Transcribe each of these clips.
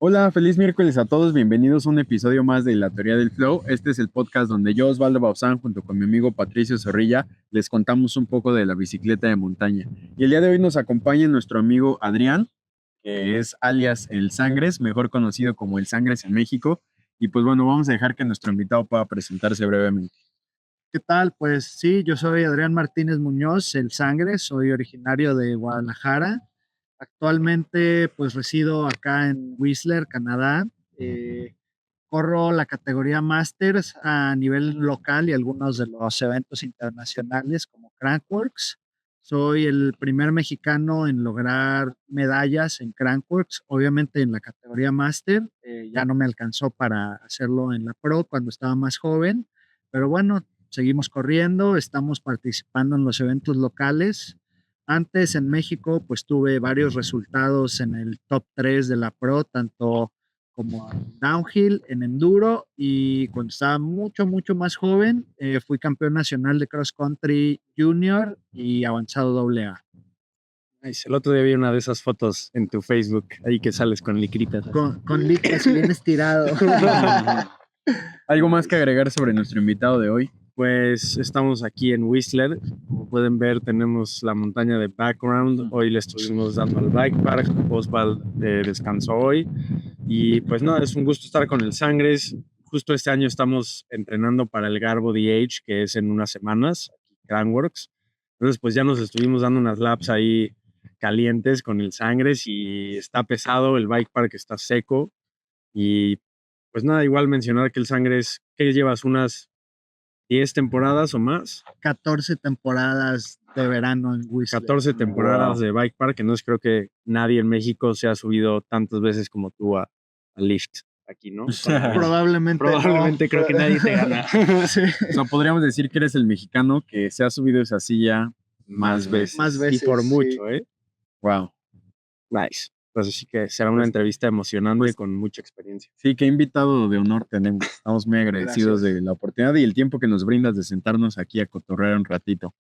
Hola, feliz miércoles a todos, bienvenidos a un episodio más de La Teoría del Flow. Este es el podcast donde yo, Osvaldo Bauzán, junto con mi amigo Patricio Zorrilla, les contamos un poco de la bicicleta de montaña. Y el día de hoy nos acompaña nuestro amigo Adrián, que es alias El Sangres, mejor conocido como El Sangres en México. Y pues bueno, vamos a dejar que nuestro invitado pueda presentarse brevemente. ¿Qué tal? Pues sí, yo soy Adrián Martínez Muñoz, el Sangre, soy originario de Guadalajara. Actualmente pues resido acá en Whistler, Canadá. Eh, Corro la categoría Masters a nivel local y algunos de los eventos internacionales como Crankworks. Soy el primer mexicano en lograr medallas en Crankworks, obviamente en la categoría Master. Ya no me alcanzó para hacerlo en la Pro cuando estaba más joven, pero bueno, seguimos corriendo, estamos participando en los eventos locales. Antes en México, pues tuve varios resultados en el top 3 de la Pro, tanto como en downhill, en enduro, y cuando estaba mucho más joven, fui campeón nacional de cross country junior y avanzado AA. Nice. El otro día vi una de esas fotos en tu Facebook, ahí que sales con licritas. Con licras y bien estirado. ¿Algo más que agregar sobre nuestro invitado de hoy? Pues estamos aquí en Whistler. Como pueden ver, tenemos la montaña de background. Hoy le estuvimos dando al bike park. Oswald descansó hoy. Y pues nada, es un gusto estar con el Sangres. Justo este año estamos entrenando para el Garbo DH, que es en unas semanas, aquí Cranworks. Entonces, pues ya nos estuvimos dando unas laps ahí calientes con el Sangres y está pesado, el bike park está seco. Y pues nada, igual mencionar que el Sangres, que llevas unas 10 temporadas o más. 14 temporadas de verano en Whistler. 14 temporadas de bike park, que no es creo que nadie en México se ha subido tantas veces como tú a Lyft aquí, ¿no? Probablemente Probablemente no. creo que nadie te gana. Sí. O sea, podríamos decir que eres el mexicano que se ha subido esa silla más veces. Más veces. Y por sí. mucho, ¿eh? Wow. Nice. Pues así que será una Pues- entrevista emocionante pues- con mucha experiencia. Sí, qué invitado de honor tenemos. Estamos muy agradecidos Gracias. de la oportunidad y el tiempo que nos brindas de sentarnos aquí a cotorrear un ratito.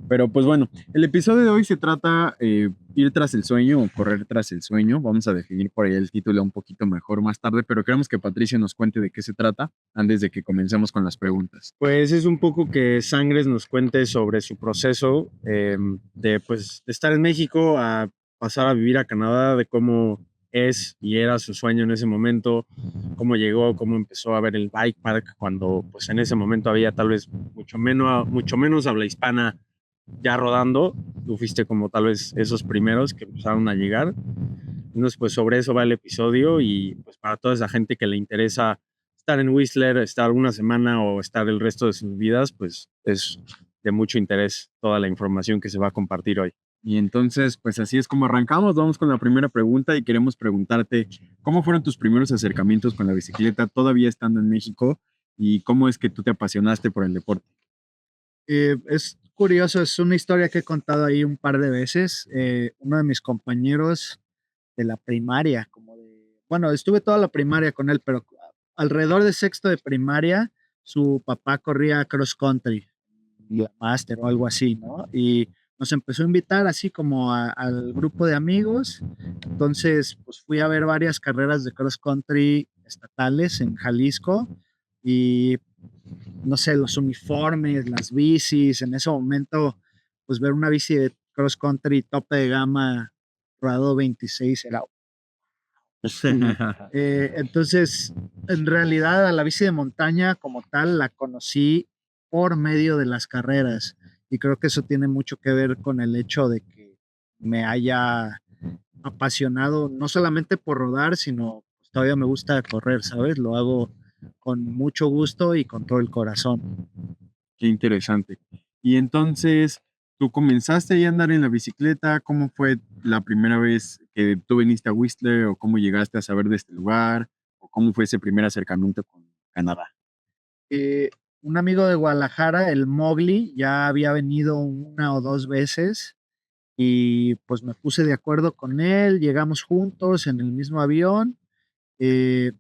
Pero pues bueno, el episodio de hoy se trata ir tras el sueño o correr tras el sueño. Vamos a definir por ahí el título un poquito mejor más tarde, pero queremos que Patricio nos cuente de qué se trata antes de que comencemos con las preguntas. Pues es un poco que Sangres nos cuente sobre su proceso de, pues, de estar en México a pasar a vivir a Canadá, de cómo es y era su sueño en ese momento, cómo llegó, cómo empezó a ver el bike park cuando pues en ese momento había tal vez mucho menos habla hispana ya rodando. Tú fuiste como tal vez esos primeros que empezaron a llegar. Entonces pues sobre eso va el episodio y pues para toda esa gente que le interesa estar en Whistler, estar una semana o estar el resto de sus vidas, pues es de mucho interés toda la información que se va a compartir hoy. Y entonces, pues así es como arrancamos. Vamos con la primera pregunta y queremos preguntarte, ¿cómo fueron tus primeros acercamientos con la bicicleta todavía estando en México? ¿Y cómo es que tú te apasionaste por el deporte? Es curioso, es una historia que he contado ahí un par de veces. Uno de mis compañeros de la primaria, bueno, estuve toda la primaria con él, pero alrededor de sexto de primaria, su papá corría cross country, la Master o algo así, ¿no? Y nos empezó a invitar así como al grupo de amigos. Entonces, pues fui a ver varias carreras de cross country estatales en Jalisco y no sé, los uniformes, las bicis, en ese momento, pues ver una bici de cross country tope de gama Rodado 26 era. Entonces, en realidad a la bici de montaña como tal la conocí por medio de las carreras y creo que eso tiene mucho que ver con el hecho de que me haya apasionado no solamente por rodar, sino pues, todavía me gusta correr, ¿sabes? Lo hago con mucho gusto y con todo el corazón. Qué interesante. Y entonces, ¿tú comenzaste ya a andar en la bicicleta? ¿Cómo fue la primera vez que tú viniste a Whistler o cómo llegaste a saber de este lugar? ¿O cómo fue ese primer acercamiento con Canadá? Eh, un amigo de Guadalajara, el Mowgli, ya había venido una o dos veces y pues me puse de acuerdo con él, llegamos juntos en el mismo avión. eh,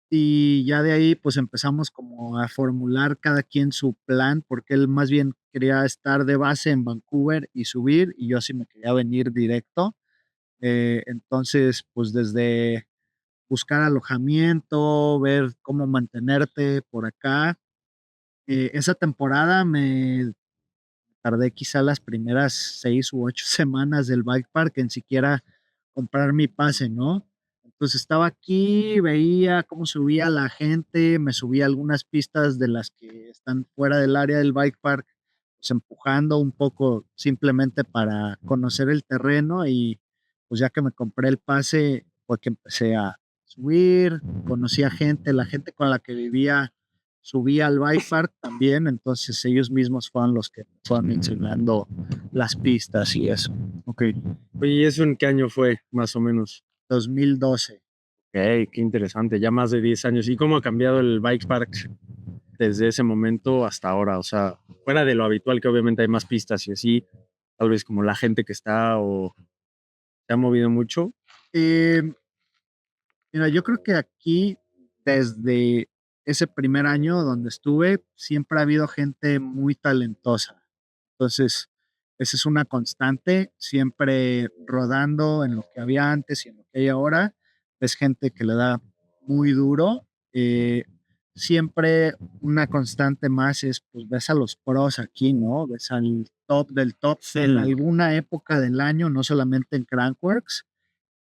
y ya de ahí pues empezamos como a formular cada quien su plan, porque él más bien quería estar de base en Vancouver y subir, y yo sí me quería venir directo. Entonces, pues desde buscar alojamiento, ver cómo mantenerte por acá. Esa temporada me tardé quizá las primeras 6 u 8 semanas del bike park en siquiera comprar mi pase, ¿no? Entonces estaba aquí, veía cómo subía la gente, me subía a algunas pistas de las que están fuera del área del bike park, pues empujando un poco simplemente para conocer el terreno y pues ya que me compré el pase, fue que empecé a subir, conocí a gente, la gente con la que vivía subía al bike park también, entonces ellos mismos fueron los que me fueron enseñando las pistas y eso. Ok. Oye, ¿y eso en qué año fue, más o menos? 2012. Ok, qué interesante, ya más de 10 años. ¿Y cómo ha cambiado el bike park desde ese momento hasta ahora? O sea, fuera de lo habitual, que obviamente hay más pistas y así, tal vez como la gente que está o se ha movido mucho. Eh, Mira, yo creo que aquí, desde ese primer año donde estuve, siempre ha habido gente muy talentosa. Entonces, esa es una constante, siempre rodando en lo que había antes y en lo que hay ahora. Es gente que le da muy duro. Siempre una constante más es, pues ves a los pros aquí, ¿no? Ves al top del top en alguna época del año, no solamente en Crankworks.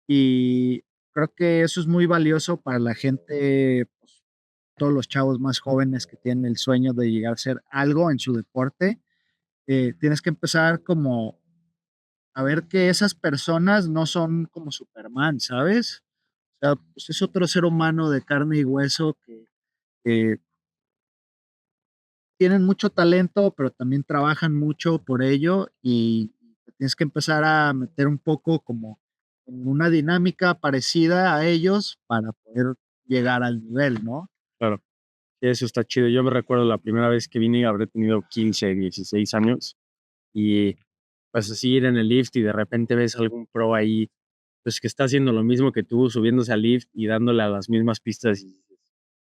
Y creo que eso es muy valioso para la gente, pues, todos los chavos más jóvenes que tienen el sueño de llegar a ser algo en su deporte. Tienes que empezar como a ver que esas personas no son como Superman, ¿sabes? O sea, pues es otro ser humano de carne y hueso que tienen mucho talento, pero también trabajan mucho por ello y tienes que empezar a meter un poco como en una dinámica parecida a ellos para poder llegar al nivel, ¿no? Claro, sí, eso está chido. Yo me recuerdo la primera vez que vine, habré tenido 15, 16 años y pues así ir en el lift y de repente ves algún pro ahí, pues que está haciendo lo mismo que tú, subiéndose al lift y dándole a las mismas pistas y dices,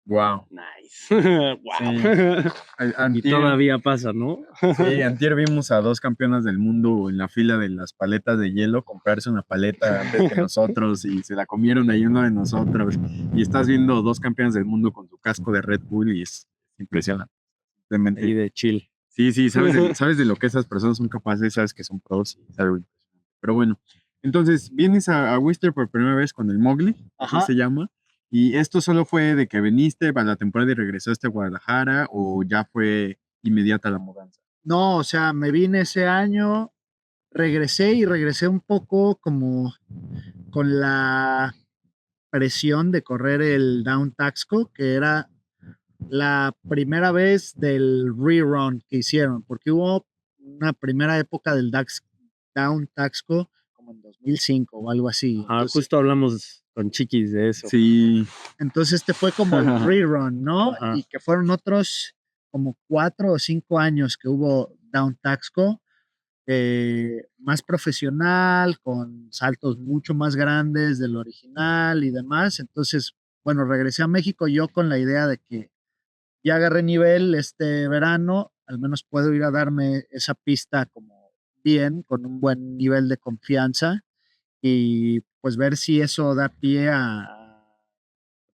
Wow. nice, Sí. wow. Y Antier, todavía pasa, ¿no? sí, antier vimos a dos campeonas del mundo en la fila de las paletas de hielo comprarse una paleta antes que nosotros y se la comieron ahí uno de nosotros. Y estás viendo dos campeones del mundo con su casco de Red Bull y es impresionante. Ahí Simplemente. de chill. Sí, sí, sabes de lo que esas personas son capaces, sabes que son pros y es algo impresionante. Pero bueno, entonces vienes a Whistler por primera vez con el Mowgli, así Ajá. se llama. ¿Y esto solo fue de que viniste para la temporada y regresaste a Guadalajara o ya fue inmediata la mudanza? No, o sea, me vine ese año, regresé y regresé un poco como con la presión de correr el Down Taxco, que era la primera vez del rerun que hicieron, porque hubo una primera época del Down Taxco como en 2005 o algo así. Ah, justo hablamos con Chiquis de eso. Sí, Entonces este fue como el rerun, ¿no? Ajá. Y que fueron otros como 4 o 5 años que hubo Down Taxco, más profesional, con saltos mucho más grandes del original y demás. Entonces, bueno, regresé a México yo con la idea de que ya agarré nivel este verano, al menos puedo ir a darme esa pista como bien, con un buen nivel de confianza y pues ver si eso da pie a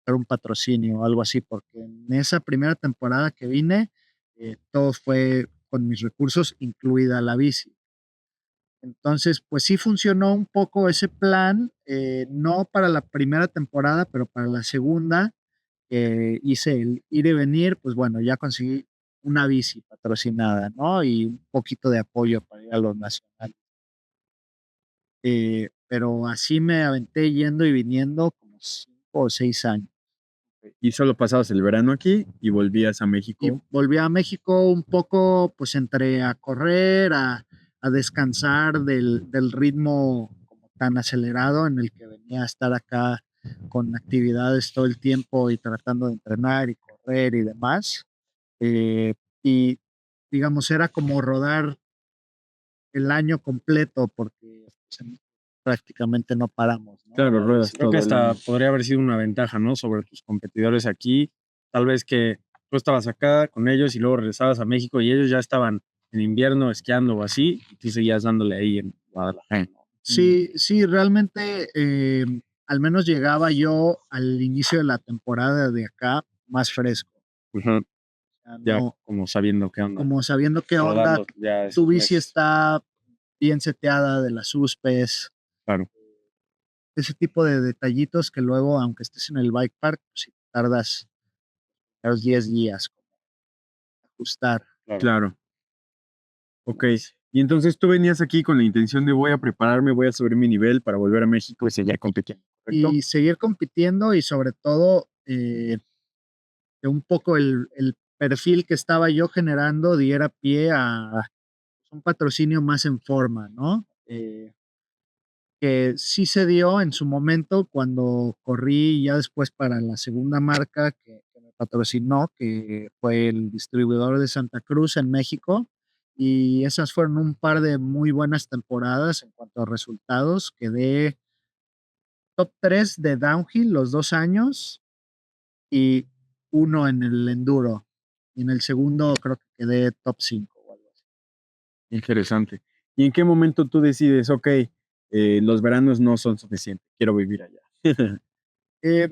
hacer un patrocinio o algo así, porque en esa primera temporada que vine, todo fue con mis recursos, incluida la bici. Entonces, pues sí funcionó un poco ese plan, no para la primera temporada, pero para la segunda, hice el ir y venir, pues bueno, ya conseguí una bici patrocinada, ¿no? Y un poquito de apoyo para ir a los nacionales. Pero así me aventé yendo y viniendo como 5 o 6 años. y solo pasabas el verano aquí y volvías a Y México. volví a México un poco, pues entre a correr, a descansar del ritmo como tan acelerado en el que venía a estar acá con actividades todo el tiempo y tratando de entrenar y correr y demás. Y digamos, era como rodar el año completo porque pues, prácticamente no paramos, ¿no? Claro, ruedas Creo que todo el hasta año. podría haber sido una ventaja, ¿no? Sobre tus competidores aquí. Tal vez que tú estabas acá con ellos y luego regresabas a México y ellos ya estaban en invierno esquiando o así, y tú seguías dándole ahí en Guadalajara. Eh, ¿No? Sí, sí, realmente al menos llegaba yo al inicio de la temporada de acá más fresco. Ajá, O sea, ya no, como sabiendo qué onda. como sabiendo qué onda, Rodando ya tu esos bici meses. está bien seteada de las suspes, Claro. ese tipo de detallitos que luego, aunque estés en el bike park, pues sí tardas los 10 días como ajustar. Claro. Claro. Ok. Y entonces tú venías aquí con la intención de voy a prepararme, voy a subir mi nivel para volver a México y seguir compitiendo, ¿correcto? Y seguir compitiendo y sobre todo que un poco el perfil que estaba yo generando diera pie a un patrocinio más en forma, ¿no? Que sí se dio en su momento cuando corrí ya después para la segunda marca que me patrocinó, que fue el distribuidor de Santa Cruz en México. Y esas fueron un par de muy buenas temporadas en cuanto a resultados. Quedé top 3 de downhill los 2 años y uno en el enduro. Y en el segundo creo que quedé top 5 o algo así. Interesante. ¿Y en qué momento tú decides, ok, los veranos no son suficientes, quiero vivir allá? Eh,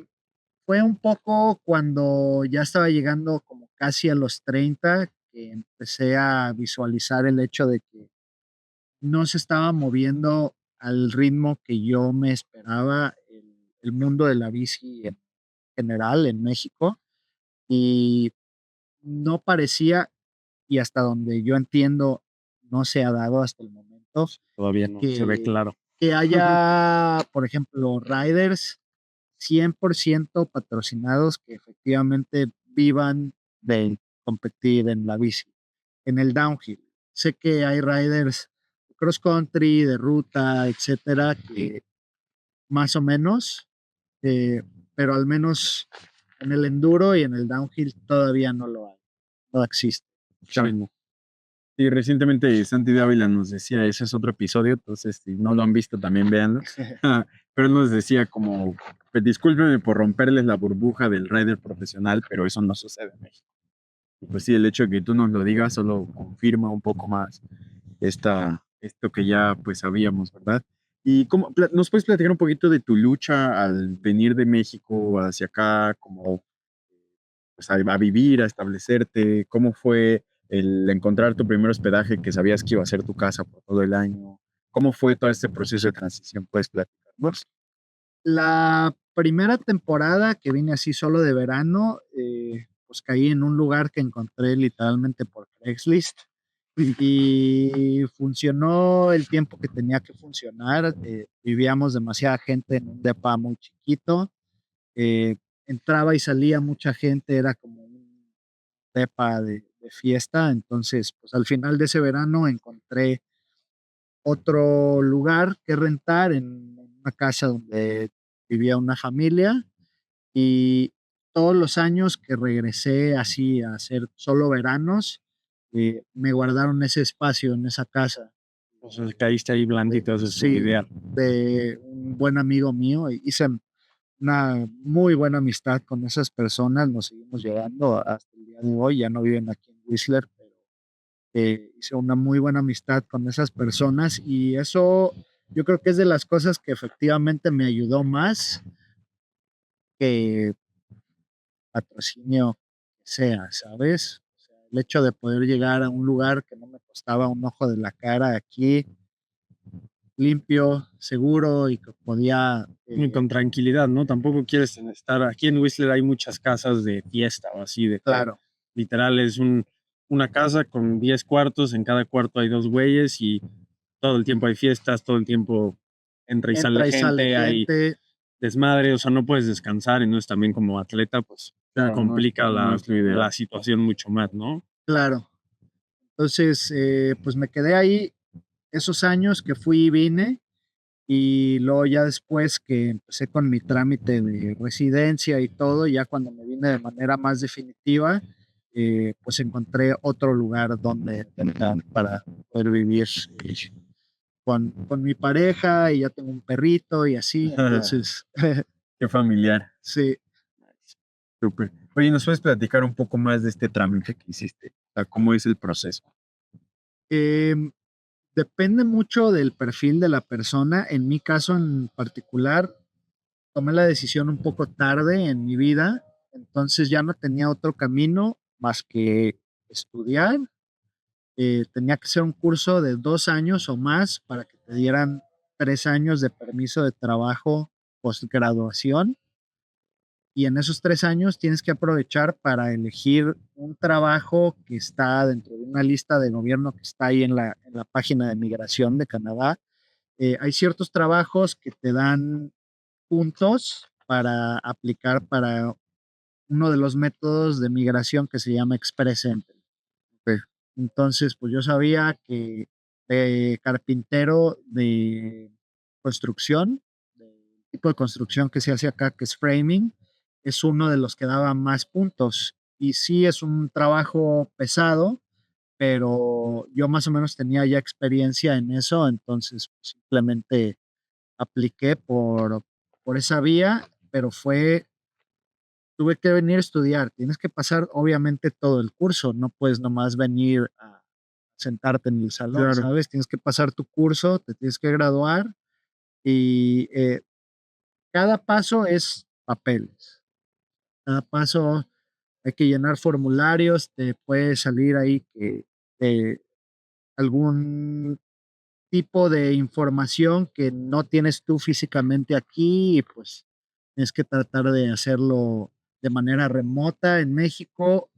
Fue un poco cuando ya estaba llegando como casi a los 30 que empecé a visualizar el hecho de que no se estaba moviendo al ritmo que yo me esperaba el mundo de la bici en general en México y no parecía, y hasta donde yo entiendo, no se ha dado hasta el momento, Todavía no se ve que, claro. que haya, por ejemplo, riders 100% patrocinados que efectivamente vivan de competir en la bici, en el downhill. Sé que hay riders de cross country, de ruta, etcétera, que más o menos, eh, pero al menos en el enduro y en el downhill todavía no lo hay, no existe. Claro. Sí, no. Sí, recientemente Santi Dávila nos decía, ese es otro episodio, entonces si no lo han visto también véanlo. Pero él nos decía como, pues, discúlpenme por romperles la burbuja del rider profesional, pero eso no sucede en México. Y pues sí, el hecho de que tú nos lo digas solo confirma un poco más esto que ya pues sabíamos, ¿verdad? ¿Y cómo, nos puedes platicar un poquito de tu lucha al venir de México hacia acá, como pues, a vivir, a establecerte? ¿Cómo fue el encontrar tu primer hospedaje que sabías que iba a ser tu casa por todo el año? ¿Cómo fue todo este proceso de transición? ¿Puedes platicarnos? La primera temporada que vine así solo de verano, pues caí en un lugar que encontré literalmente por Craigslist y funcionó el tiempo que tenía que funcionar. Vivíamos demasiada gente en un depa muy chiquito. eh, Entraba y salía mucha gente, era como un depa de fiesta. Entonces, pues al final de ese verano encontré otro lugar que rentar en una casa donde vivía una familia y todos los años que regresé así a hacer solo veranos, me guardaron ese espacio en esa casa. O sea, caíste ahí blandito, eso es tu Sí, ideal. de un buen amigo mío. Hice una muy buena amistad con esas personas, nos seguimos llegando hasta el día de hoy, ya no viven aquí en Whistler, pero hice una muy buena amistad con esas personas y eso yo creo que es de las cosas que efectivamente me ayudó más que patrocinio que sea, ¿sabes? O sea, el hecho de poder llegar a un lugar que no me costaba un ojo de la cara aquí, limpio, seguro y que podía, Y con tranquilidad, ¿no? Tampoco quieres estar aquí en Whistler, hay muchas casas de fiesta o así, de que claro, literal es una casa con 10 cuartos, en cada cuarto hay dos güeyes y todo el tiempo hay fiestas, todo el tiempo entra y sale entra y sale gente, hay gente, desmadre, o sea, no puedes descansar, y no es también como atleta, pues Claro, complica no es lo ideal. la situación mucho más, ¿no? claro. Entonces, pues me quedé ahí esos años que fui y vine. Y luego ya después que empecé con mi trámite de residencia y todo, ya cuando me vine de manera más definitiva, pues encontré otro lugar donde tener para poder vivir con mi pareja y ya tengo un perrito y así. Entonces, Qué familiar. sí, Súper. Oye, ¿nos puedes platicar un poco más de este trámite que hiciste? O sea, ¿cómo es el proceso? em, depende mucho del perfil de la persona. En mi caso en particular, tomé la decisión un poco tarde en mi vida, entonces ya no tenía otro camino más que estudiar. Tenía que ser un curso de 2 años o más para que te dieran 3 años de permiso de trabajo postgraduación. Y en esos 3 años tienes que aprovechar para elegir un trabajo que está dentro de una lista de gobierno que está ahí en la página de migración de Canadá. Hay ciertos trabajos que te dan puntos para aplicar para uno de los métodos de migración que se llama Express Entry. Entonces, pues yo sabía que de carpintero de construcción, del tipo de construcción que se hace acá, que es framing, es uno de los que daba más puntos. Y sí es un trabajo pesado, pero yo más o menos tenía ya experiencia en eso, entonces pues, simplemente apliqué por esa vía, pero tuve que venir a estudiar. Tienes que pasar obviamente todo el curso, no puedes nomás venir a sentarte en el salón, Claro. ¿sabes? Tienes que pasar tu curso, te tienes que graduar y cada paso es papeles. Cada paso hay que llenar formularios, te puede salir ahí que algún tipo de información que no tienes tú físicamente aquí y pues tienes que tratar de hacerlo de manera remota en México.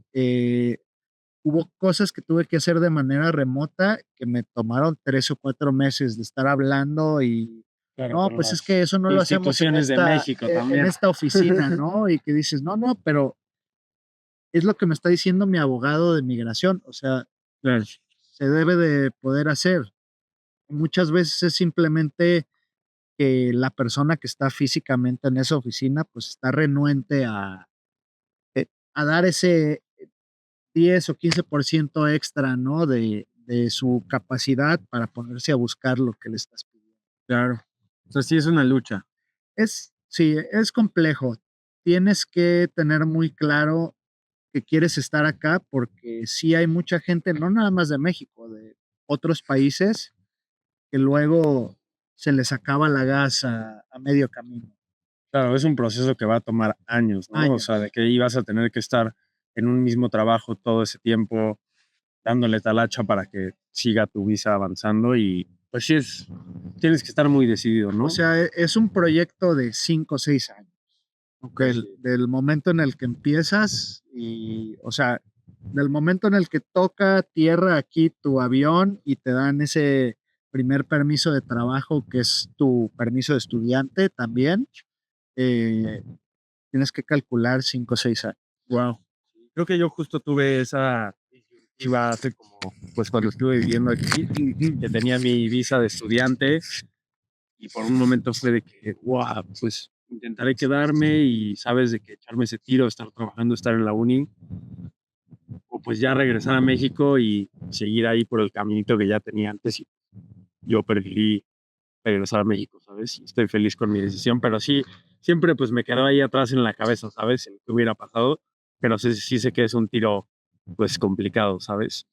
Hubo cosas que tuve que hacer de manera remota que me tomaron 3 o 4 meses de estar hablando y Claro, no, con pues es las que eso no lo hacemos instituciones de México en también. esta oficina, ¿no? Y que dices, no, no, pero es lo que me está diciendo mi abogado de migración, o sea, Claro. se debe de poder hacer. Muchas veces es simplemente que la persona que está físicamente en esa oficina, pues está renuente a dar ese 10 o 15% extra, ¿no? De su capacidad para ponerse a buscar lo que le estás pidiendo. Claro. O sea, sí es una lucha. Sí, es complejo. Tienes que tener muy claro que quieres estar acá porque sí hay mucha gente, no nada más de México, de otros países, que luego se les acaba la gas a medio camino. Claro, es un proceso que va a tomar años, ¿no? O sea, de Años. que ibas a tener que estar en un mismo trabajo todo ese tiempo, dándole talacha para que siga tu visa avanzando y pues sí tienes que estar muy decidido, O ¿no? sea, es un proyecto de 5 o 6 años. Ok. Del momento en el que empiezas y, o sea, del momento en el que toca tierra aquí tu avión y te dan ese primer permiso de trabajo que es tu permiso de estudiante también, eh, tienes que calcular 5 o 6 años. Wow. Creo que yo justo tuve esa iba hace como, pues cuando estuve viviendo aquí, que tenía mi visa de estudiante y por un momento fue de que, wow, pues intentaré quedarme y sabes de que echarme ese tiro, estar trabajando, estar en la uni, o pues ya regresar a México y seguir ahí por el caminito que ya tenía antes y yo preferí regresar a México, ¿sabes? Y estoy feliz con mi decisión, pero sí, siempre pues me quedó ahí atrás en la cabeza, ¿sabes? El que hubiera pasado, pero sí sé que es un tiro pues complicado, ¿sabes?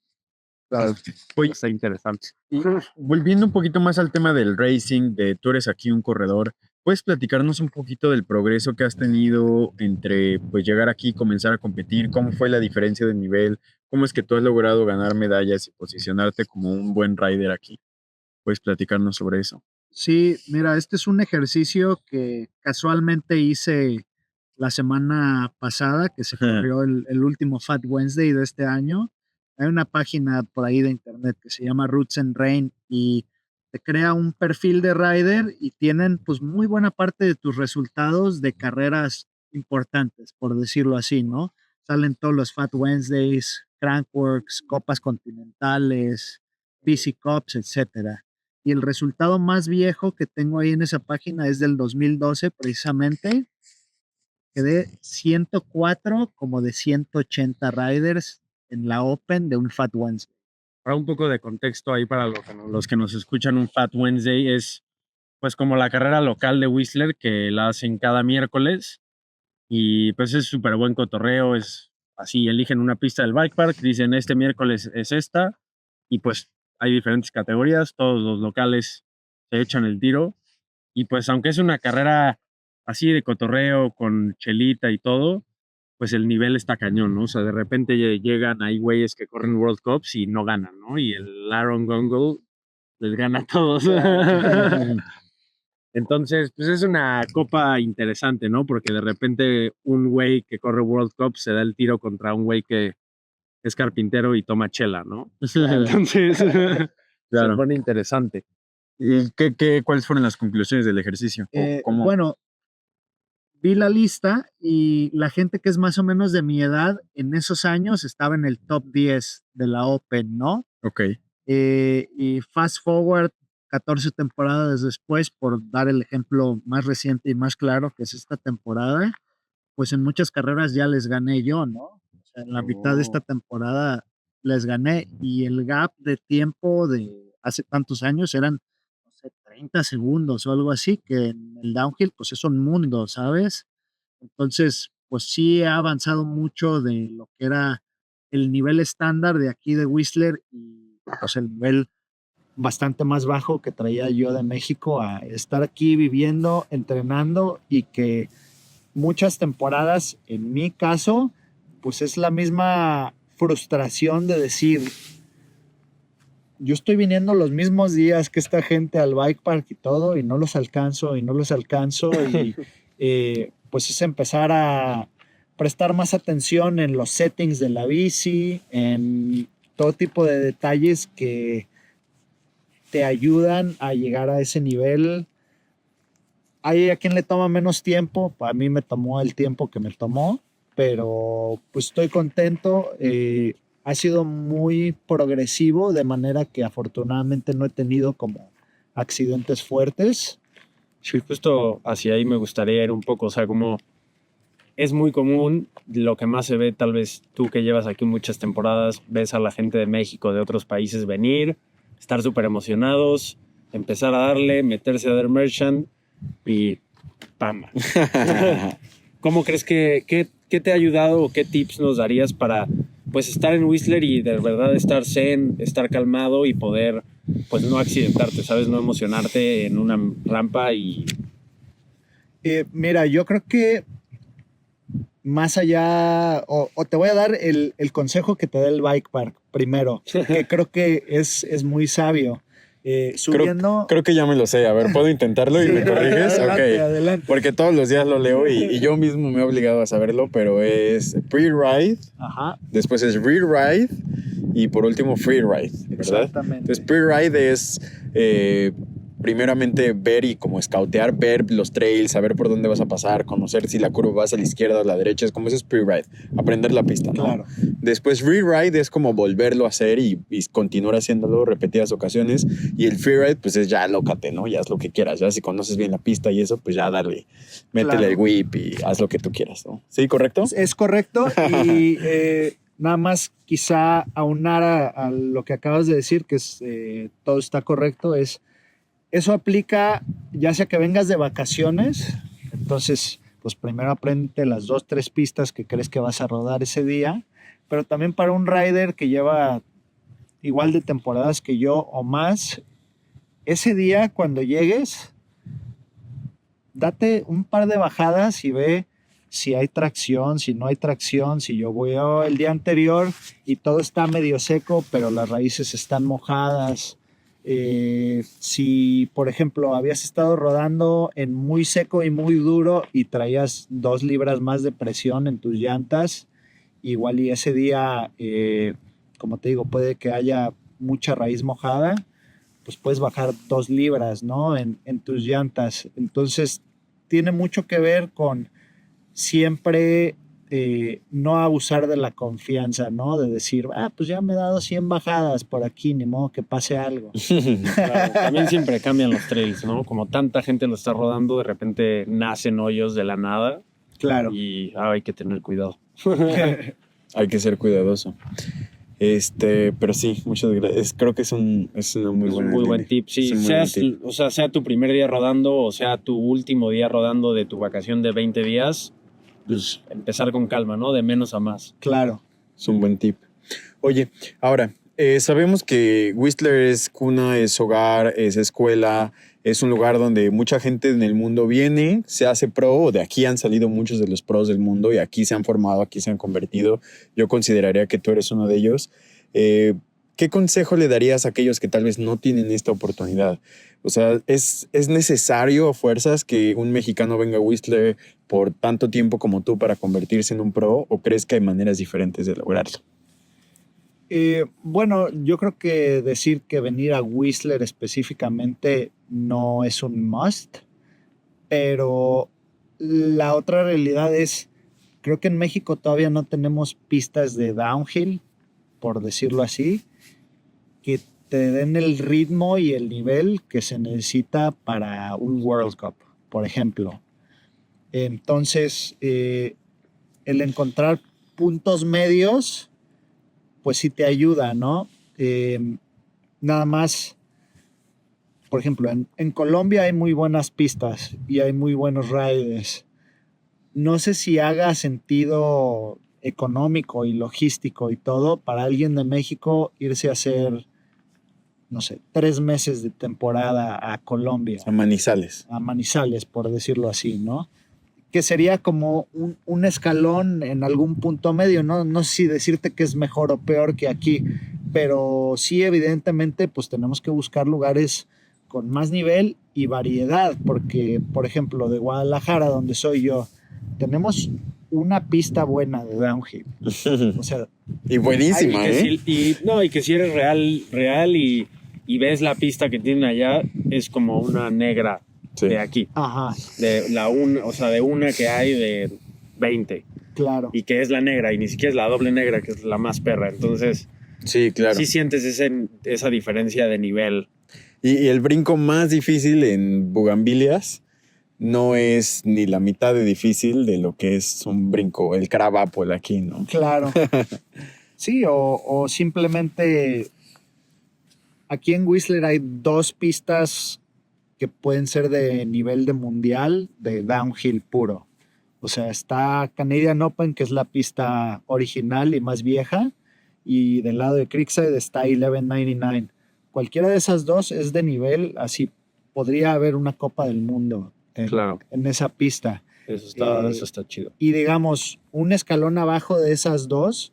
Claro. Oye, Está interesante. y volviendo un poquito más al tema del racing, de tú eres aquí un corredor, ¿puedes platicarnos un poquito del progreso que has tenido entre pues llegar aquí, comenzar a competir? ¿Cómo fue la diferencia de nivel? ¿Cómo es que tú has logrado ganar medallas y posicionarte como un buen rider aquí? ¿Puedes platicarnos sobre eso? Sí, mira, este es un ejercicio que casualmente hice la semana pasada, que se corrió el último Fat Wednesday de este año. Hay una página por ahí de internet que se llama Roots and Rain y te crea un perfil de rider y tienen pues muy buena parte de tus resultados de carreras importantes, por decirlo así, ¿no? Salen todos los Fat Wednesdays, Crankworks, Copas Continentales, BC Cups, etcétera. Y el resultado más viejo que tengo ahí en esa página es del 2012, precisamente. Quedé 104 como de 180 riders en la Open de un Fat Wednesday. Para un poco de contexto ahí para los que nos escuchan, un Fat Wednesday es pues como la carrera local de Whistler que la hacen cada miércoles y pues es súper buen cotorreo, es así, eligen una pista del bike park, dicen este miércoles es esta y pues hay diferentes categorías, todos los locales se echan el tiro y pues aunque es una carrera así de cotorreo, con chelita y todo, pues el nivel está cañón, ¿no? O sea, de repente llegan, hay güeyes que corren World Cups y no ganan, ¿no? Y el Aaron Gongo les gana a todos. Entonces, pues es una copa interesante, ¿no? Porque de repente un güey que corre World Cup se da el tiro contra un güey que es carpintero y toma chela, ¿no? Entonces, se Claro. pone interesante. ¿Y cuáles fueron las conclusiones del ejercicio? ¿Cómo? Bueno, vi la lista y la gente que es más o menos de mi edad en esos años estaba en el top 10 de la Open, ¿no? Ok. Y fast forward 14 temporadas después, por dar el ejemplo más reciente y más claro, que es esta temporada, pues en muchas carreras ya les gané yo, ¿no? O sea, en la mitad de esta temporada les gané y el gap de tiempo de hace tantos años eran, no sé, 30 segundos o algo así, que en el downhill pues es un mundo, ¿sabes? Entonces, pues sí he avanzado mucho de lo que era el nivel estándar de aquí de Whistler y pues el nivel bastante más bajo que traía yo de México a estar aquí viviendo, entrenando y que muchas temporadas, en mi caso, pues es la misma frustración de decir, yo estoy viniendo los mismos días que esta gente al bike park y todo y no los alcanzo y pues es empezar a prestar más atención en los settings de la bici, en todo tipo de detalles que te ayudan a llegar a ese nivel. Hay a quien le toma menos tiempo, a mí me tomó el tiempo que me tomó, pero pues estoy contento. Ha sido muy progresivo, de manera que afortunadamente no he tenido como accidentes fuertes. Sí, justo hacia ahí me gustaría ir un poco, o sea, como es muy común, lo que más se ve, tal vez tú que llevas aquí muchas temporadas, ves a la gente de México, de otros países venir, estar súper emocionados, empezar a darle, meterse a Der Merchant y ¡pam! ¿Cómo crees qué te ha ayudado o qué tips nos darías para pues estar en Whistler y de verdad estar zen, estar calmado y poder pues no accidentarte, ¿sabes? No emocionarte en una rampa y... Mira, yo creo que más allá, o te voy a dar el consejo que te da el bike park primero, que creo que es muy sabio. Subiendo... Creo que ya me lo sé. A ver, ¿puedo intentarlo y me corriges? Adelante, Ok. adelante. Porque todos los días lo leo y yo mismo me he obligado a saberlo, pero es pre-ride, Ajá, después es re-ride y por último free-ride, ¿verdad? exactamente. Entonces, pre-ride es primeramente ver y como scoutear, ver los trails, saber por dónde vas a pasar, conocer si la curva va hacia la izquierda o la derecha, es como eso es pre-ride, aprender la pista, ¿no? Claro. Después re-ride es como volverlo a hacer y continuar haciéndolo repetidas ocasiones, y el free-ride pues es ya lócate, ¿no? Ya haz lo que quieras, ya si conoces bien la pista y eso, pues ya dale, métele Claro. el whip y haz lo que tú quieras, ¿no? ¿Sí, correcto? Es correcto y nada más quizá aunar a lo que acabas de decir, que es, todo está correcto, eso aplica ya sea que vengas de vacaciones, entonces pues primero aprende las 2-3 pistas que crees que vas a rodar ese día, pero también para un rider que lleva igual de temporadas que yo o más, ese día cuando llegues, date un par de bajadas y ve si hay tracción, si no hay tracción, si yo voy el día anterior y todo está medio seco, pero las raíces están mojadas. Si, por ejemplo, habías estado rodando en muy seco y muy duro y traías 2 libras más de presión en tus llantas, igual y ese día, como te digo, puede que haya mucha raíz mojada, pues puedes bajar 2 libras, ¿no? En tus llantas. Entonces, tiene mucho que ver con siempre no abusar de la confianza, ¿no? De decir, pues ya me he dado 100 bajadas por aquí, ni modo que pase algo. Claro, también siempre cambian los trails, ¿no? Como tanta gente lo está rodando, de repente nacen hoyos de la nada. Claro. Y hay que tener cuidado. Hay que ser cuidadoso. Pero sí, muchas gracias. Creo que es un muy buen tip. Sí, o sea, sea tu primer día rodando o sea tu último día rodando de tu vacación de 20 días, pues empezar con calma, ¿no? De menos a más. Claro. Es un buen tip. Oye, ahora, Sabemos que Whistler es cuna, es hogar, es escuela, es un lugar donde mucha gente en el mundo viene, se hace pro, o de aquí han salido muchos de los pros del mundo y aquí se han formado, aquí se han convertido. Yo consideraría que tú eres uno de ellos. ¿Qué consejo le darías a aquellos que tal vez no tienen esta oportunidad? O sea, ¿es necesario a fuerzas que un mexicano venga a Whistler por tanto tiempo como tú para convertirse en un pro, o crees que hay maneras diferentes de lograrlo? Bueno, yo creo que decir que venir a Whistler específicamente no es un must, pero la otra realidad es, creo que en México todavía no tenemos pistas de downhill, por decirlo así, que te den el ritmo y el nivel que se necesita para un World Cup, por ejemplo. Entonces, el encontrar puntos medios, pues sí te ayuda, ¿no? Nada más, por ejemplo, en Colombia hay muy buenas pistas y hay muy buenos riders. No sé si haga sentido económico y logístico y todo para alguien de México irse a hacer, no sé, 3 meses de temporada a Colombia, A Manizales. a Manizales, por decirlo así, ¿no? Que sería como un escalón en algún punto medio, ¿no? No sé si decirte que es mejor o peor que aquí, pero sí, evidentemente, pues tenemos que buscar lugares con más nivel y variedad, porque, por ejemplo, de Guadalajara, donde soy yo, tenemos una pista buena de downhill. O sea, Y buenísima, que ¿eh? y que si eres real y ves la pista que tienen allá, es como una negra Sí. de aquí. ajá, O sea, de una que hay de 20 claro. y que es la negra y ni siquiera es la doble negra, que es la más perra. Entonces, Sí, claro. sí sientes esa diferencia de nivel. Y el brinco más difícil en Bugambilias no es ni la mitad de difícil de lo que es un brinco, el crab apple aquí, ¿no? Claro. Sí, o simplemente aquí en Whistler hay 2 pistas que pueden ser de nivel de mundial, de downhill puro. O sea, está Canadian Open, que es la pista original y más vieja, y del lado de Creekside está 1199. Cualquiera de esas dos es de nivel, así podría haber una Copa del Mundo Claro. en esa pista. Eso está chido. Y digamos, un escalón abajo de esas dos,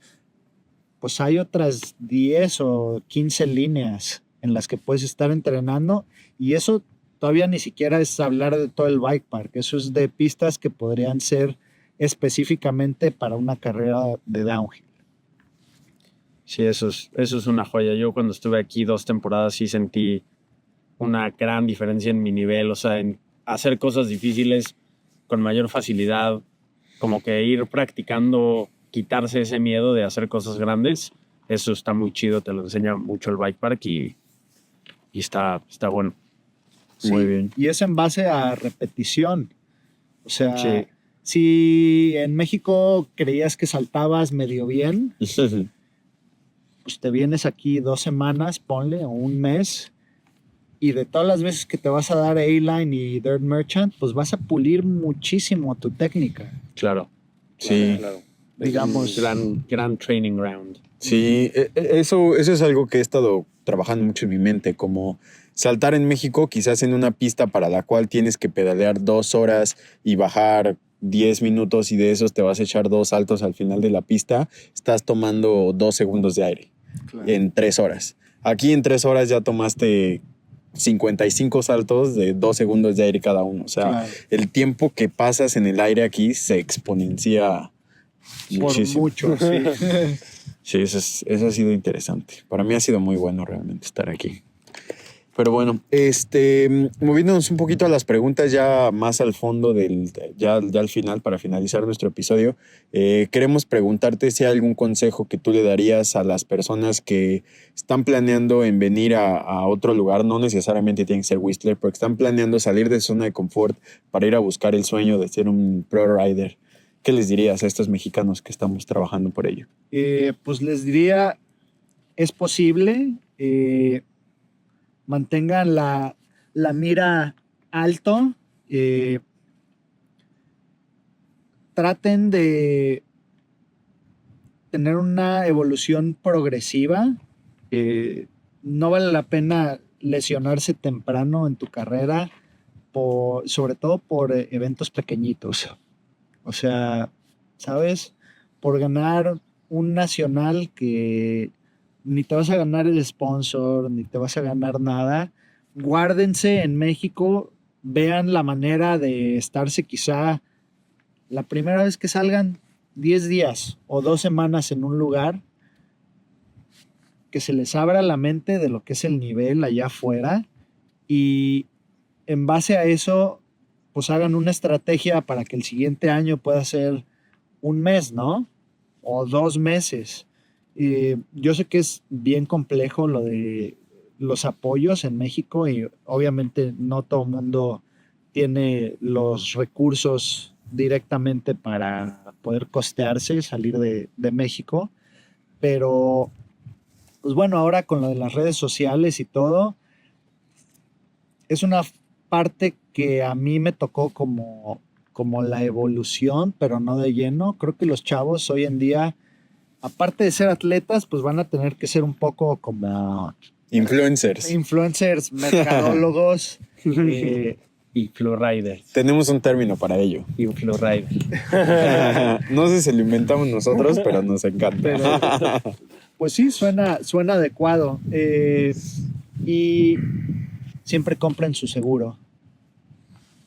pues hay otras 10 o 15 líneas en las que puedes estar entrenando, y eso todavía ni siquiera es hablar de todo el bike park, eso es de pistas que podrían ser específicamente para una carrera de downhill. Sí, eso es una joya. Yo cuando estuve aquí 2 temporadas sí sentí una gran diferencia en mi nivel, o sea, en hacer cosas difíciles con mayor facilidad, como que ir practicando, quitarse ese miedo de hacer cosas grandes. Eso está muy chido, te lo enseña mucho el bike park y está bueno. Sí, Muy bien. y es en base a repetición. O sea, Sí. si en México creías que saltabas medio bien, pues te vienes aquí 2 semanas, ponle, o un mes, y de todas las veces que te vas a dar A-Line y Dirt Merchant, pues vas a pulir muchísimo tu técnica. Claro. Sí. Claro. Digamos- Es un gran training ground. Sí, eso es algo que he estado trabajando mucho en mi mente, como saltar en México, quizás en una pista para la cual tienes que pedalear 2 horas y bajar 10 minutos, y de esos te vas a echar 2 saltos al final de la pista, estás tomando 2 segundos de aire en 3 horas. Aquí en 3 horas ya tomaste 55 saltos de 2 segundos de aire cada uno. O sea, Claro. el tiempo que pasas en el aire aquí se exponencia Por muchísimo. mucho, sí. Sí, eso ha sido interesante. Para mí ha sido muy bueno realmente estar aquí. Pero bueno, moviéndonos un poquito a las preguntas ya más al fondo, ya al final, para finalizar nuestro episodio, queremos preguntarte si hay algún consejo que tú le darías a las personas que están planeando en venir a otro lugar, no necesariamente tiene que ser Whistler, pero que están planeando salir de su zona de confort para ir a buscar el sueño de ser un pro rider. ¿Qué les dirías a estos mexicanos que estamos trabajando por ello? Pues les diría, es posible, mantengan la mira alto, traten de tener una evolución progresiva, no vale la pena lesionarse temprano en tu carrera, sobre todo por eventos pequeñitos. O sea, ¿sabes? Por ganar un nacional que ni te vas a ganar el sponsor, ni te vas a ganar nada. Guárdense en México, vean la manera de estarse quizá la primera vez que salgan 10 días o 2 semanas en un lugar, que se les abra la mente de lo que es el nivel allá afuera y en base a eso, pues hagan una estrategia para que el siguiente año pueda ser un mes, ¿no? O 2 meses. Yo sé que es bien complejo lo de los apoyos en México y obviamente no todo el mundo tiene los recursos directamente para poder costearse, salir de México, pero pues bueno, ahora con lo de las redes sociales y todo, es una parte que a mí me tocó como la evolución, pero no de lleno. Creo que los chavos hoy en día, aparte de ser atletas, pues van a tener que ser un poco como Influencers. mercadólogos, Y Flowrider. Tenemos un término para ello. Y Flowrider. No sé si lo inventamos nosotros, pero nos encanta. pero pues sí, suena adecuado. Y siempre compren su seguro.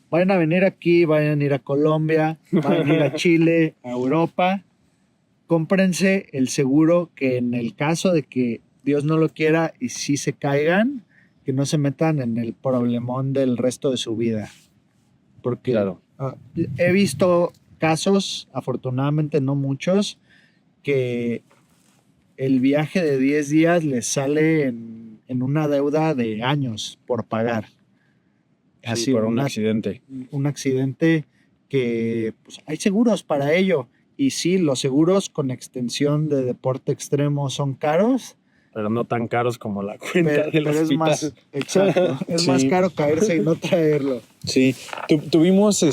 Vayan a venir aquí, vayan a ir a Colombia, vayan a ir a Chile, a Europa. Cómprense el seguro que en el caso de que Dios no lo quiera y si se caigan, que no se metan en el problemón del resto de su vida. Porque Claro. He visto casos, afortunadamente no muchos, que el viaje de 10 días les sale en una deuda de años por pagar. Así por un accidente. Un accidente que pues, hay seguros para ello. Y sí, los seguros con extensión de deporte extremo son caros, Pero no tan caros como la cuenta del pero es hospital. más, exacto, es Sí. más caro caerse y no traerlo. Sí, tuvimos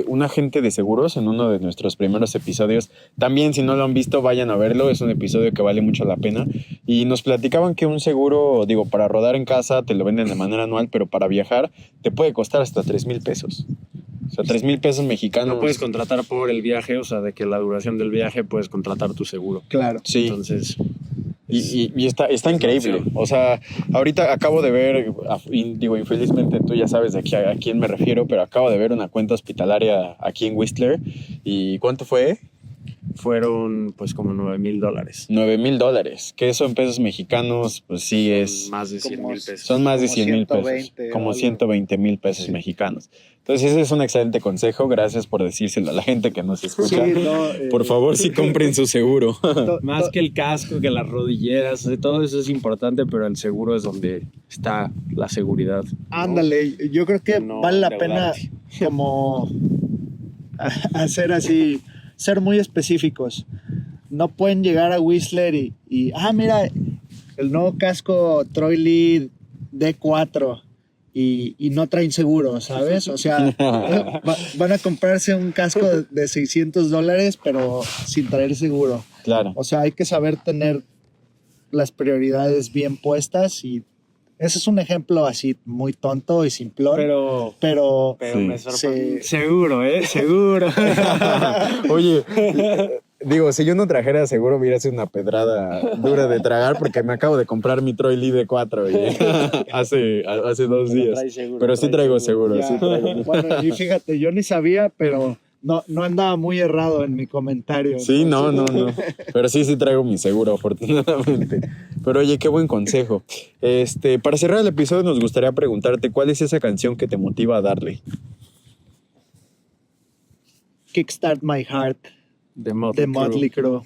un agente de seguros en uno de nuestros primeros episodios. También, si no lo han visto, vayan a verlo. Es un episodio que vale mucho la pena. Y nos platicaban que un seguro, digo, para rodar en casa te lo venden de manera anual, pero para viajar te puede costar hasta 3,000 pesos. O sea, 3,000 pesos mexicanos. No puedes contratar por el viaje, o sea, de que la duración del viaje puedes contratar tu seguro. Claro. Sí. Entonces, Y está es la increíble. opción. O sea, ahorita acabo de ver, digo, infelizmente tú ya sabes de aquí a quién me refiero, pero acabo de ver una cuenta hospitalaria aquí en Whistler. ¿Y cuánto fue? fueron pues como $9,000. $9,000. Que eso en pesos mexicanos, pues sí es... Más de 100,000 Como- pesos. Son más de como 100,000 pesos. 120 Como o algo. 120,000 pesos Sí. mexicanos. Entonces ese es un excelente consejo. Gracias por decírselo a la gente que nos escucha. Sí, no, Por favor, sí compren su seguro. Más que el casco, que las rodilleras, todo eso es importante, pero el seguro es donde está la seguridad. ¿no? Ándale, yo creo que No vale la pena endeudarte. como hacer así, ser muy específicos. No pueden llegar a Whistler y mira, el nuevo casco Troy Lee D4 y no traen seguro, ¿sabes? O sea, van a comprarse un casco de $600, pero sin traer seguro. Claro. O sea, hay que saber tener las prioridades bien puestas y ese es un ejemplo así muy tonto y simplón, pero Sí. me sorprende. Sí. Seguro, seguro. Oye, digo, si yo no trajera seguro hubiera sido una pedrada dura de tragar porque me acabo de comprar mi Troy Lee de 4 hace 2 días. Pero sí traigo seguro, Ya. sí traigo. Bueno, y fíjate, yo ni sabía, pero no andaba muy errado en mi comentario. Sí, entonces. no. Pero sí traigo mi seguro, afortunadamente. Pero oye, qué buen consejo. Para cerrar el episodio nos gustaría preguntarte ¿cuál es esa canción que te motiva a darle? Kickstart My Heart De de Motley Crue.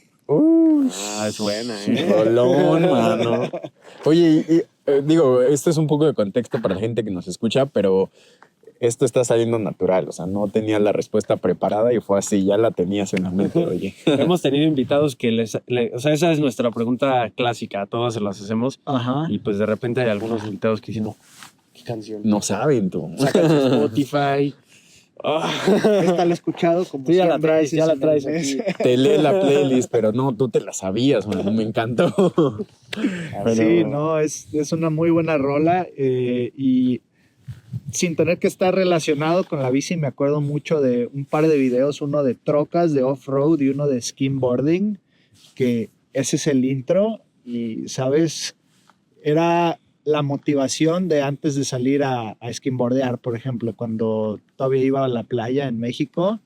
Es buena, Rolón, mano. Oye, digo, esto es un poco de contexto para la gente que nos escucha, pero esto está saliendo natural. O sea, no tenía la respuesta preparada y fue así, ya la tenías en la mente, oye. Hemos tenido invitados que o sea, esa es nuestra pregunta clásica, a todos se las hacemos. Ajá. Y pues de repente hay algunos invitados que dicen, no, ¿qué canción? No saben tú. Sacan su Spotify. Esta la he escuchado como Tú ya la 100 traes, veces ya la en el traes mes. aquí. Te lee la playlist, pero no, tú te la sabías, man, me encantó. Pero- Sí, no, es una muy buena rola y sin tener que estar relacionado con la bici, me acuerdo mucho de un par de videos, uno de trocas, de off-road y uno de skimboarding, que ese es el intro y, ¿sabes? Era la motivación de antes de salir a skimboardear, por ejemplo, cuando todavía iba a la playa en México.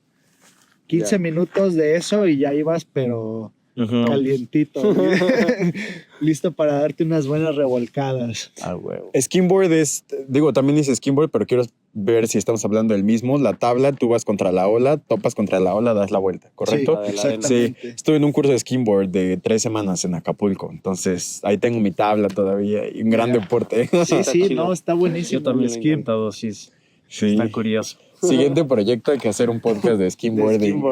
15 minutos de eso y ya ibas, pero calientito, güey. Listo para darte unas buenas revolcadas. Ah, huevo. Skimboard es, digo, también dice skimboard, pero quiero ver si estamos hablando del mismo. La tabla, tú vas contra la ola, topas contra la ola, das la vuelta, ¿correcto? Sí, Sí, exactamente. estuve en un curso de skimboard de 3 semanas en Acapulco, entonces ahí tengo mi tabla todavía y un gran deporte. Sí, Está sí, chido. no, está buenísimo. Yo también el lo he skim. intentado, sí. Sí. Está curioso. Siguiente proyecto, hay que hacer un podcast de skimboarding.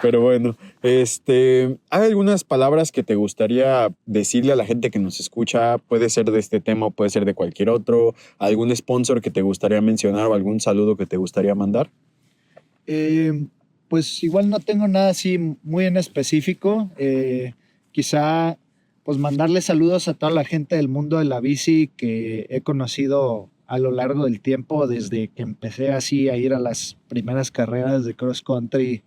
Pero bueno, ¿hay algunas palabras que te gustaría decirle a la gente que nos escucha? Puede ser de este tema o puede ser de cualquier otro. ¿Algún sponsor que te gustaría mencionar o algún saludo que te gustaría mandar? Pues igual no tengo nada así muy en específico. Quizá pues mandarle saludos a toda la gente del mundo de la bici que he conocido a lo largo del tiempo, desde que empecé así a ir a las primeras carreras de cross country.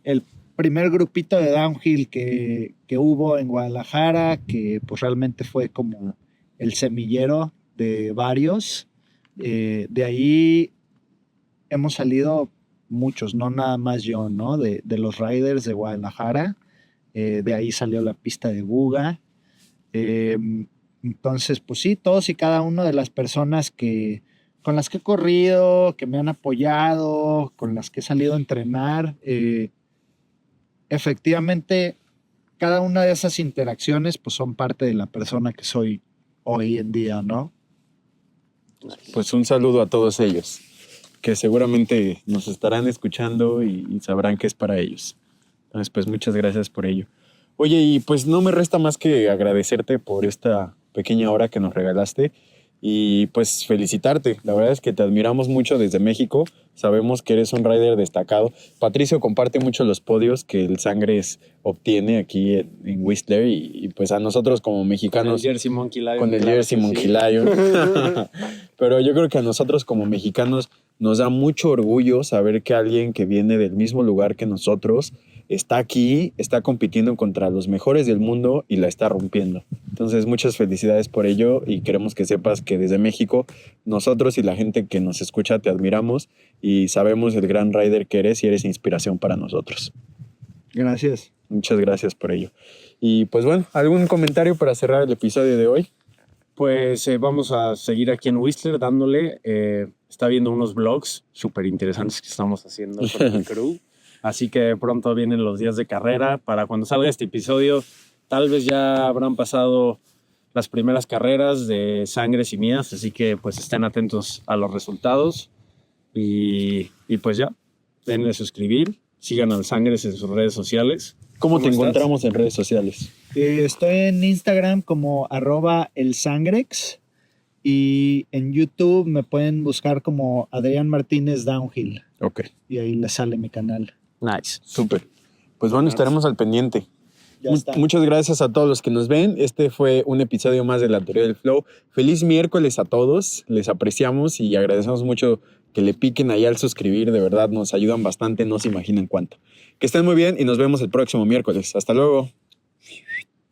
El primer grupito de downhill que hubo en Guadalajara, que pues realmente fue como el semillero de varios. De ahí hemos salido muchos, no nada más yo, ¿no? De los riders de Guadalajara. De ahí salió la pista de Buga. Entonces, pues sí, todos y cada uno de las personas con las que he corrido, que me han apoyado, con las que he salido a entrenar, efectivamente, cada una de esas interacciones pues son parte de la persona que soy hoy en día, ¿no? Pues un saludo a todos ellos, que seguramente nos estarán escuchando y sabrán que es para ellos. Entonces, pues muchas gracias por ello. Oye, y pues no me resta más que agradecerte por esta pequeña hora que nos regalaste y pues felicitarte. La verdad es que te admiramos mucho desde México. Sabemos que eres un rider destacado. Patricio comparte mucho los podios que el Sangres obtiene aquí en Whistler y pues a nosotros como mexicanos... Con el Jersey Monkey Lion. Con el claro Jersey que Monkey sí. Lion. Pero yo creo que a nosotros como mexicanos nos da mucho orgullo saber que alguien que viene del mismo lugar que nosotros está aquí, está compitiendo contra los mejores del mundo y la está rompiendo. Entonces, muchas felicidades por ello y queremos que sepas que desde México nosotros y la gente que nos escucha te admiramos y sabemos el gran rider que eres y eres inspiración para nosotros. Gracias. Muchas gracias por ello. Y pues bueno, ¿algún comentario para cerrar el episodio de hoy? Pues vamos a seguir aquí en Whistler dándole. Está viendo unos vlogs súper interesantes que estamos haciendo con el crew. Así que pronto vienen los días de carrera. Para cuando salga este episodio, tal vez ya habrán pasado las primeras carreras de Sangres y mías. Así que pues estén atentos a los resultados. Y pues ya, denle a suscribir. Sigan al Sangres en sus redes sociales. ¿Cómo te estás? encontramos en redes sociales? Estoy en Instagram como @elsangrex y en YouTube me pueden buscar como Adrián Martínez Downhill Ok, y ahí les sale mi canal. Nice. súper. Pues bueno, estaremos al pendiente. Ya está. Muchas gracias a todos los que nos ven. Este fue un episodio más de La Teoría del Flow. Feliz miércoles a todos. Les apreciamos y agradecemos mucho que le piquen ahí al suscribir. De verdad, nos ayudan bastante. No se imaginan cuánto. Que estén muy bien y nos vemos el próximo miércoles. Hasta luego.